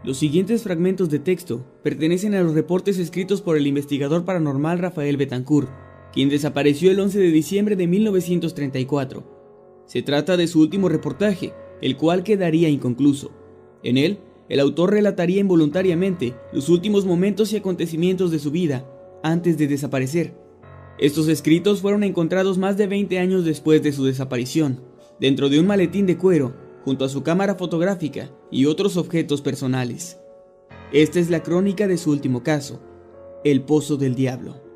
Los siguientes fragmentos de texto pertenecen a los reportes escritos por el investigador paranormal Rafael Betancourt, quien desapareció el 11 de diciembre de 1934. Se trata de su último reportaje, el cual quedaría inconcluso. En él, el autor relataría involuntariamente los últimos momentos y acontecimientos de su vida antes de desaparecer. Estos escritos fueron encontrados más de 20 años después de su desaparición, dentro de un maletín de cuero, junto a su cámara fotográfica y otros objetos personales. Esta es la crónica de su último caso, el Pozo del Diablo.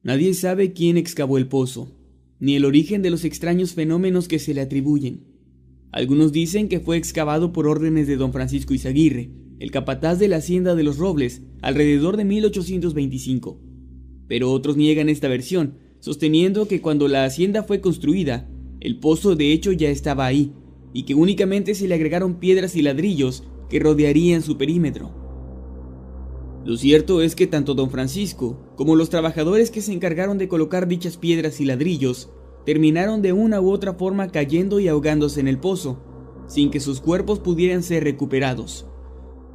Nadie sabe quién excavó el pozo, ni el origen de los extraños fenómenos que se le atribuyen. Algunos dicen que fue excavado por órdenes de don Francisco Izaguirre, el capataz de la hacienda de los Robles, alrededor de 1825. Pero otros niegan esta versión, sosteniendo que cuando la hacienda fue construida, el pozo de hecho ya estaba ahí, y que únicamente se le agregaron piedras y ladrillos que rodearían su perímetro. Lo cierto es que tanto don Francisco como los trabajadores que se encargaron de colocar dichas piedras y ladrillos terminaron de una u otra forma cayendo y ahogándose en el pozo, sin que sus cuerpos pudieran ser recuperados.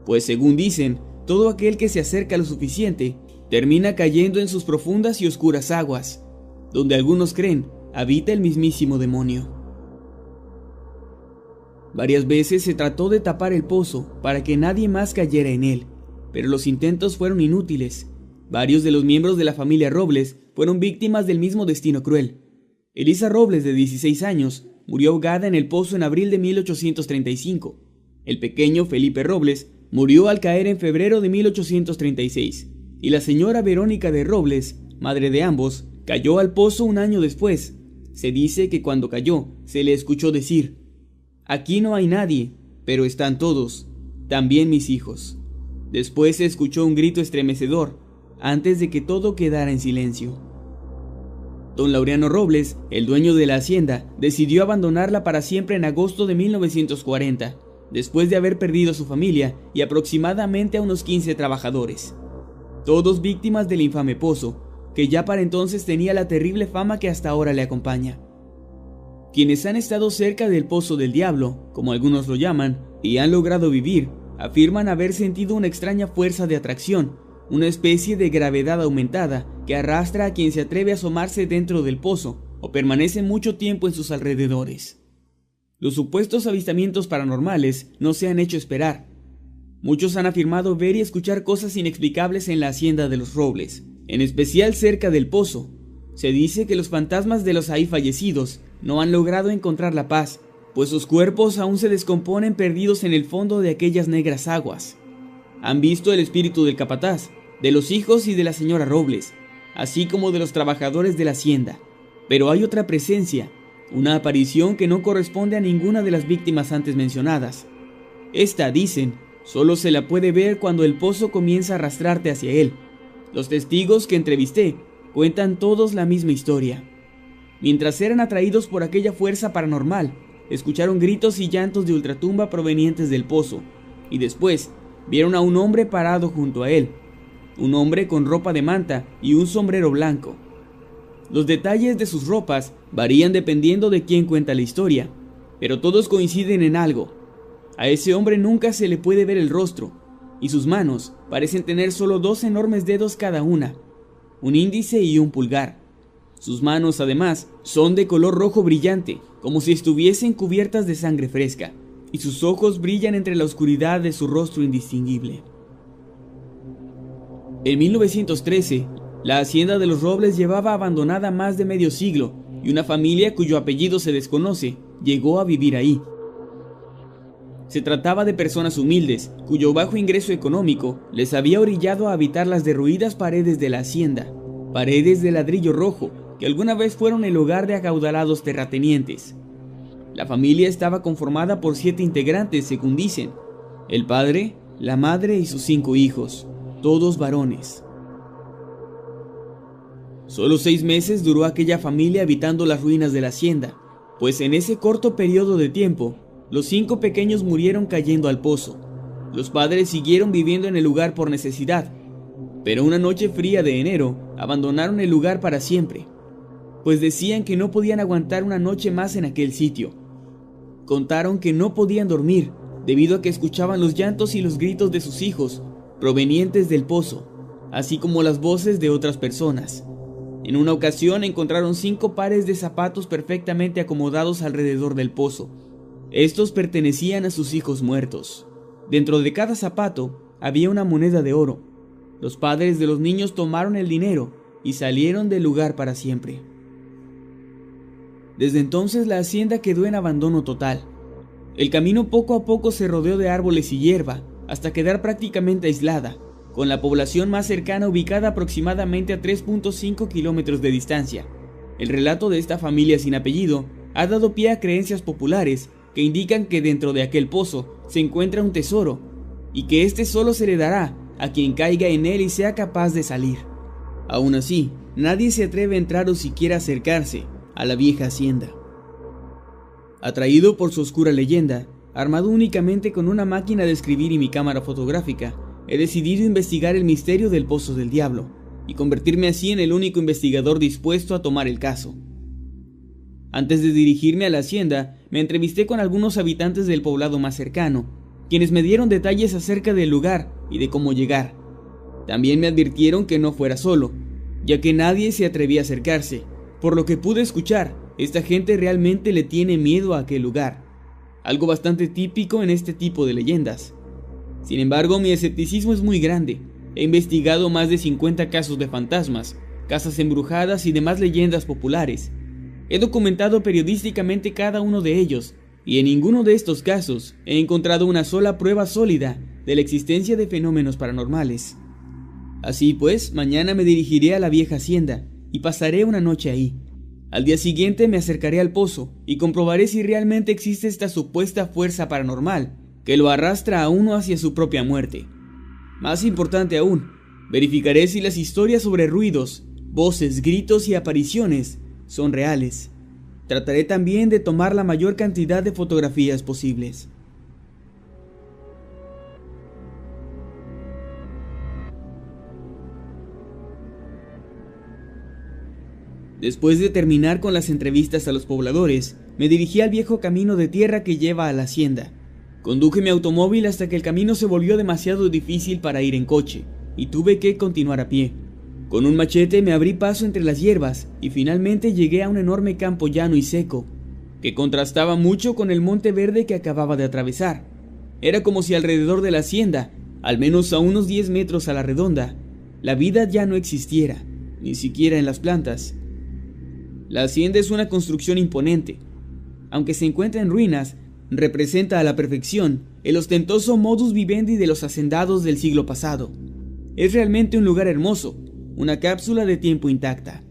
Pues según dicen, todo aquel que se acerca lo suficiente termina cayendo en sus profundas y oscuras aguas, donde algunos creen habita el mismísimo demonio. Varias veces se trató de tapar el pozo para que nadie más cayera en él, pero los intentos fueron inútiles. Varios de los miembros de la familia Robles fueron víctimas del mismo destino cruel. Elisa Robles, de 16 años, murió ahogada en el pozo en abril de 1835. El pequeño Felipe Robles murió al caer en febrero de 1836. Y la señora Verónica de Robles, madre de ambos, cayó al pozo un año después. Se dice que cuando cayó, se le escuchó decir: «Aquí no hay nadie, pero están todos, también mis hijos». Después se escuchó un grito estremecedor, antes de que todo quedara en silencio. Don Laureano Robles, el dueño de la hacienda, decidió abandonarla para siempre en agosto de 1940, después de haber perdido a su familia y aproximadamente a unos 15 trabajadores. Todos víctimas del infame pozo, que ya para entonces tenía la terrible fama que hasta ahora le acompaña. Quienes han estado cerca del Pozo del Diablo, como algunos lo llaman, y han logrado vivir, afirman haber sentido una extraña fuerza de atracción, una especie de gravedad aumentada que arrastra a quien se atreve a asomarse dentro del pozo o permanece mucho tiempo en sus alrededores. Los supuestos avistamientos paranormales no se han hecho esperar. Muchos han afirmado ver y escuchar cosas inexplicables en la hacienda de los Robles, en especial cerca del pozo. Se dice que los fantasmas de los ahí fallecidos no han logrado encontrar la paz, pues sus cuerpos aún se descomponen perdidos en el fondo de aquellas negras aguas. Han visto el espíritu del capataz, de los hijos y de la señora Robles, así como de los trabajadores de la hacienda. Pero hay otra presencia, una aparición que no corresponde a ninguna de las víctimas antes mencionadas. Esta, dicen, solo se la puede ver cuando el pozo comienza a arrastrarte hacia él. Los testigos que entrevisté cuentan todos la misma historia. Mientras eran atraídos por aquella fuerza paranormal, escucharon gritos y llantos de ultratumba provenientes del pozo, y después vieron a un hombre parado junto a él, un hombre con ropa de manta y un sombrero blanco. Los detalles de sus ropas varían dependiendo de quién cuenta la historia, pero todos coinciden en algo: a ese hombre nunca se le puede ver el rostro, y sus manos parecen tener solo 2 enormes dedos cada una, un índice y un pulgar. Sus manos, además, son de color rojo brillante, como si estuviesen cubiertas de sangre fresca, y sus ojos brillan entre la oscuridad de su rostro indistinguible. En 1913, la hacienda de los Robles llevaba abandonada más de medio siglo, y una familia cuyo apellido se desconoce llegó a vivir ahí. Se trataba de personas humildes, cuyo bajo ingreso económico les había orillado a habitar las derruidas paredes de la hacienda, paredes de ladrillo rojo, que alguna vez fueron el hogar de acaudalados terratenientes. La familia estaba conformada por 7 integrantes, según dicen: el padre, la madre y sus 5 hijos. todos varones. Solo 6 meses duró aquella familia habitando las ruinas de la hacienda, pues en ese corto periodo de tiempo, los 5 pequeños murieron cayendo al pozo. Los padres siguieron viviendo en el lugar por necesidad, pero una noche fría de enero abandonaron el lugar para siempre, pues decían que no podían aguantar una noche más en aquel sitio. Contaron que no podían dormir debido a que escuchaban los llantos y los gritos de sus hijos provenientes del pozo, así como las voces de otras personas. En una ocasión encontraron 5 pares de zapatos perfectamente acomodados alrededor del pozo. Estos pertenecían a sus hijos muertos. Dentro de cada zapato había una moneda de oro. Los padres de los niños tomaron el dinero y salieron del lugar para siempre. Desde entonces la hacienda quedó en abandono total. El camino poco a poco se rodeó de árboles y hierba hasta quedar prácticamente aislada, con la población más cercana ubicada aproximadamente a 3.5 kilómetros de distancia. El relato de esta familia sin apellido ha dado pie a creencias populares que indican que dentro de aquel pozo se encuentra un tesoro y que este solo se le dará a quien caiga en él y sea capaz de salir. Aún así, nadie se atreve a entrar o siquiera acercarse a la vieja hacienda. Atraído por su oscura leyenda, armado únicamente con una máquina de escribir y mi cámara fotográfica, he decidido investigar el misterio del Pozo del Diablo y convertirme así en el único investigador dispuesto a tomar el caso. Antes de dirigirme a la hacienda, me entrevisté con algunos habitantes del poblado más cercano, quienes me dieron detalles acerca del lugar y de cómo llegar. También me advirtieron que no fuera solo, ya que nadie se atrevía a acercarse. Por lo que pude escuchar, esta gente realmente le tiene miedo a aquel lugar, algo bastante típico en este tipo de leyendas. Sin embargo, mi escepticismo es muy grande. He investigado más de 50 casos de fantasmas, casas embrujadas y demás leyendas populares. He documentado periodísticamente cada uno de ellos, y en ninguno de estos casos he encontrado una sola prueba sólida de la existencia de fenómenos paranormales. Así pues, mañana me dirigiré a la vieja hacienda y pasaré una noche ahí. Al día siguiente me acercaré al pozo y comprobaré si realmente existe esta supuesta fuerza paranormal que lo arrastra a uno hacia su propia muerte. Más importante aún, verificaré si las historias sobre ruidos, voces, gritos y apariciones son reales. Trataré también de tomar la mayor cantidad de fotografías posibles. Después de terminar con las entrevistas a los pobladores, me dirigí al viejo camino de tierra que lleva a la hacienda. Conduje mi automóvil hasta que el camino se volvió demasiado difícil para ir en coche, y tuve que continuar a pie. Con un machete me abrí paso entre las hierbas y finalmente llegué a un enorme campo llano y seco, que contrastaba mucho con el monte verde que acababa de atravesar. Era como si alrededor de la hacienda, al menos a unos 10 metros a la redonda, la vida ya no existiera, ni siquiera en las plantas. La hacienda es una construcción imponente. Aunque se encuentra en ruinas, representa a la perfección el ostentoso modus vivendi de los hacendados del siglo pasado. Es realmente un lugar hermoso, una cápsula de tiempo intacta.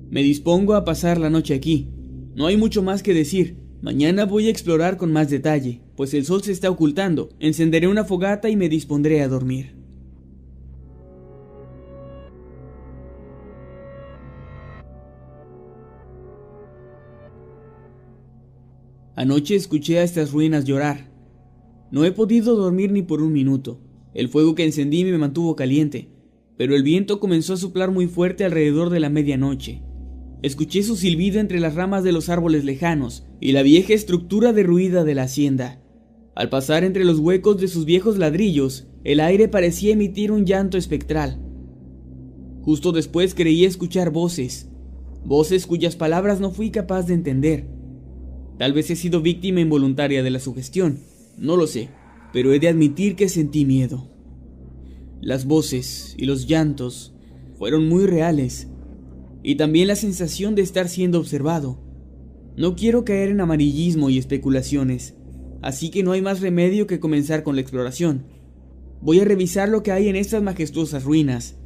Me dispongo a pasar la noche aquí. No hay mucho más que decir. Mañana voy a explorar con más detalle, pues el sol se está ocultando. Encenderé una fogata y me dispondré a dormir. Anoche escuché a estas ruinas llorar. No he podido dormir ni por un minuto. El fuego que encendí me mantuvo caliente, pero el viento comenzó a soplar muy fuerte alrededor de la medianoche. Escuché su silbido entre las ramas de los árboles lejanos y la vieja estructura derruida de la hacienda. Al pasar entre los huecos de sus viejos ladrillos, el aire parecía emitir un llanto espectral. Justo después creí escuchar voces cuyas palabras no fui capaz de entender. Tal vez he sido víctima involuntaria de la sugestión, no lo sé, pero he de admitir que sentí miedo. Las voces y los llantos fueron muy reales, y también la sensación de estar siendo observado. No quiero caer en amarillismo y especulaciones, así que no hay más remedio que comenzar con la exploración. Voy a revisar lo que hay en estas majestuosas ruinas,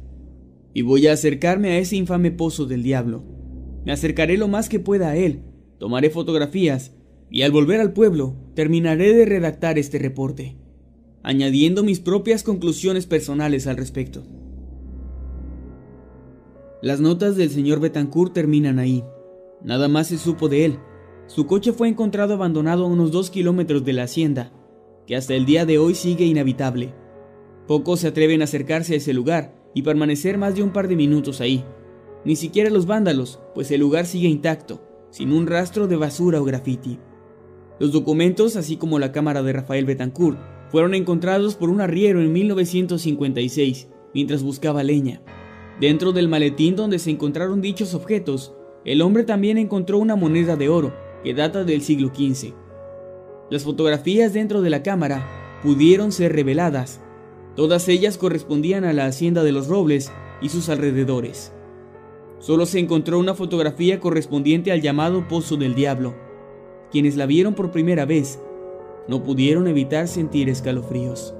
y voy a acercarme a ese infame pozo del diablo. Me acercaré lo más que pueda a él, tomaré fotografías, y al volver al pueblo, terminaré de redactar este reporte. añadiendo mis propias conclusiones personales al respecto. Las notas del señor Bettencourt terminan ahí. Nada más se supo de él. Su coche fue encontrado abandonado a unos 2 kilómetros de la hacienda, que hasta el día de hoy sigue inhabitable. Pocos se atreven a acercarse a ese lugar y permanecer más de un par de minutos ahí. Ni siquiera los vándalos, pues el lugar sigue intacto, sin un rastro de basura o grafiti. Los documentos, así como la cámara de Rafael Bettencourt, fueron encontrados por un arriero en 1956, mientras buscaba leña. Dentro del maletín donde se encontraron dichos objetos, el hombre también encontró una moneda de oro que data del siglo XV. Las fotografías dentro de la cámara pudieron ser reveladas. Todas ellas correspondían a la hacienda de los Robles y sus alrededores. Solo se encontró una fotografía correspondiente al llamado Pozo del Diablo. Quienes la vieron por primera vez no pudieron evitar sentir escalofríos.